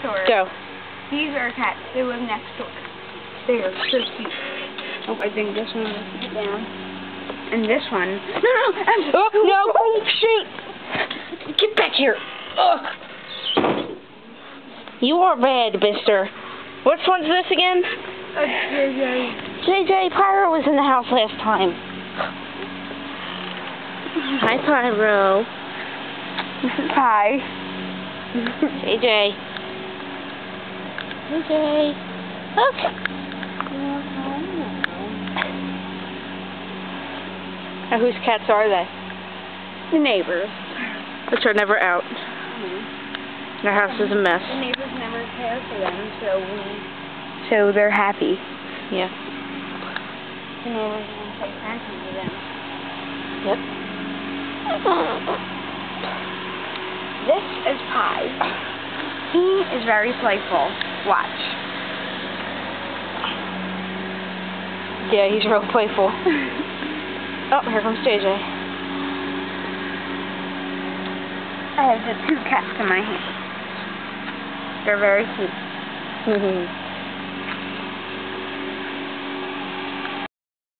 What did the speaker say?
door. Go. These are cats. They live next door. They are so cute. Oh, I think this one will sit down. And this one. No! Oh, no! Oh, shoot! Get back here! Ugh. You are bad, mister. Which one's this again? JJ. JJ, Pyro was in the house last time. Hi, Pyro. Hi. JJ. JJ. Look. Now, whose cats are they? The neighbors. Which are never out. Their house is a mess. The neighbors never care for them, so they're happy. Yeah. The neighbors even say thank you to them. Yep. This is Pie. He is very playful. Watch. Yeah, he's real playful. Oh, here comes JJ. I have the two cats in my hand. They're very cute.